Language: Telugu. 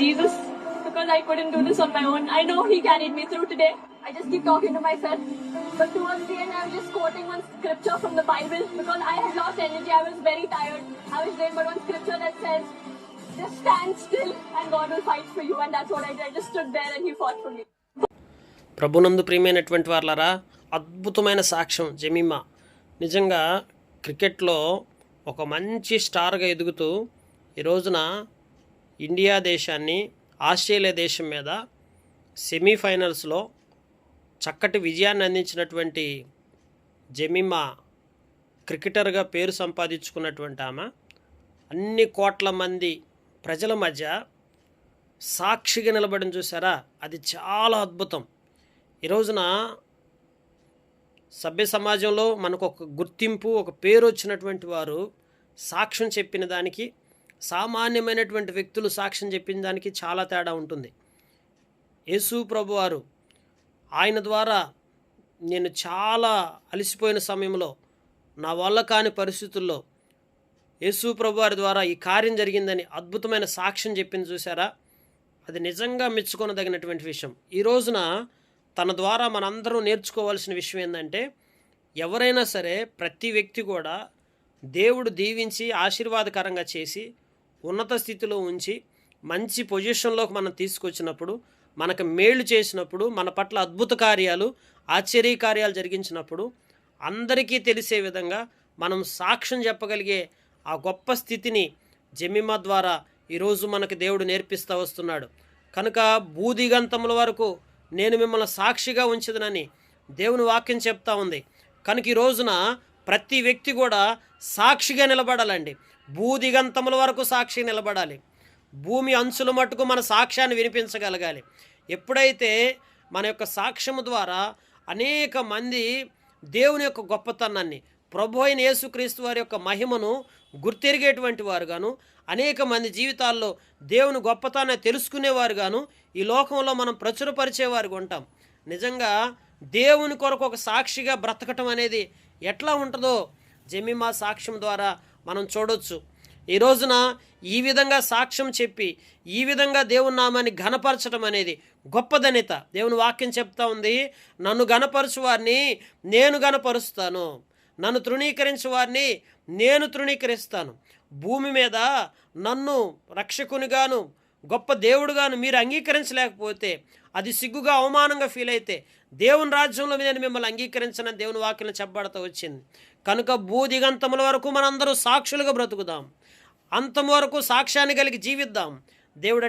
Jesus because I couldn't do this on my own. I know He carried me through today. I just keep talking to myself. But towards the end, I was just quoting one scripture from the Bible because I had lost energy. I was very tired. I was drained, but one scripture that says, just stand still and God will fight for you. And that's what I did. I just stood there and He fought for me. ప్రభునందు ప్రియమైనటువంటి వారలారా, అద్భుతమైన సాక్ష్యం జెమిమా. నిజంగా క్రికెట్లో ఒక మంచి స్టార్గా ఎదుగుతూ ఈ రోజున ఇండియా దేశాన్ని ఆస్ట్రేలియా దేశం మీద సెమీఫైనల్స్లో చక్కటి విజయాన్ని అందించినటువంటి జెమిమా క్రికెటర్గా పేరు సంపాదించుకున్నటువంటి ఆమె అన్ని కోట్ల మంది ప్రజల మధ్య సాక్షిగా నిలబడిన చూసారా, అది చాలా అద్భుతం. ఈ రోజున సభ్య సమాజంలో మనకు ఒక గుర్తింపు, ఒక పేరు వచ్చినటువంటి వారు సాక్ష్యం చెప్పిన దానికి, సామాన్యమైనటువంటి వ్యక్తులు సాక్ష్యం చెప్పిన దానికి చాలా తేడా ఉంటుంది. యేసు ప్రభువారు ఆయన ద్వారా నేను చాలా అలసిపోయిన సమయంలో, నా వల్ల కాని పరిస్థితుల్లో యేసు ప్రభువారి ద్వారా ఈ కార్యం జరిగిందని అద్భుతమైన సాక్ష్యం చెప్పింది చూసారా, అది నిజంగా మెచ్చుకొనదగినటువంటి విషయం. ఈ రోజున తన ద్వారా మనందరం నేర్చుకోవాల్సిన విషయం ఏంటంటే, ఎవరైనా సరే ప్రతి వ్యక్తి కూడా దేవుడు దీవించి ఆశీర్వాదకరంగా చేసి ఉన్నత స్థితిలో ఉంచి మంచి పొజిషన్లోకి మనం తీసుకొచ్చినప్పుడు, మనకు మేలు చేసినప్పుడు, మన పట్ల అద్భుత కార్యాలు, ఆశ్చర్య కార్యాలు జరిగించినప్పుడు అందరికీ తెలిసే విధంగా మనం సాక్ష్యం చెప్పగలిగే ఆ గొప్ప స్థితిని జెమిమా ద్వారా ఈరోజు మనకు దేవుడు నేర్పిస్తూ వస్తున్నాడు. కనుక భూదిగంతముల వరకు నేను మిమ్మల్ని సాక్షిగా ఉంచదనని దేవుని వాక్యం చెప్తా ఉంది. కనుక ఈ రోజున ప్రతి వ్యక్తి కూడా సాక్షిగా నిలబడాలండి. భూదిగంతముల వరకు సాక్షిగా నిలబడాలి. భూమి అంచుల మట్టుకు మన సాక్ష్యాన్ని వినిపించగలగాలి. ఎప్పుడైతే మన యొక్క సాక్ష్యము ద్వారా అనేక మంది దేవుని యొక్క గొప్పతనాన్ని, ప్రభు అయిన యేసుక్రీస్తు వారి యొక్క మహిమను గుర్తెరిగేటువంటి వారుగాను, అనేక మంది జీవితాల్లో దేవుని గొప్పతనాన్ని తెలుసుకునేవారుగాను ఈ లోకంలో మనం ప్రచురపరిచేవారుగా ఉంటాం. నిజంగా దేవుని కొరకు ఒక సాక్షిగా బ్రతకటం అనేది ఎట్లా ఉంటుందో జెమిమా సాక్ష్యం ద్వారా మనం చూడొచ్చు. ఈ రోజున ఈ విధంగా సాక్ష్యం చెప్పి ఈ విధంగా దేవుని నామాన్ని ఘనపరచడం అనేది గొప్ప ధన్యత. దేవుని వాక్యం చెప్తా ఉంది, నన్ను ఘనపరచు వారిని నేను ఘనపరుస్తాను, నన్ను తృణీకరించు వారిని నేను తృణీకరిస్తాను. భూమి మీద నన్ను రక్షకునిగాను గొప్ప దేవుడుగాను మీరు అంగీకరించలేకపోతే, అది సిగ్గుగా అవమానంగా ఫీల్ అయితే, దేవుని రాజ్యంలో నేను మిమ్మల్ని అంగీకరించనని దేవుని వాక్యం చెప్పబడుతూ వచ్చింది. కనుక భూదిగంతముల వరకు మనందరూ సాక్షులుగా బ్రతుకుదాం, అంతం వరకు సాక్ష్యాన్ని కలిగి జీవిద్దాం. దేవుడు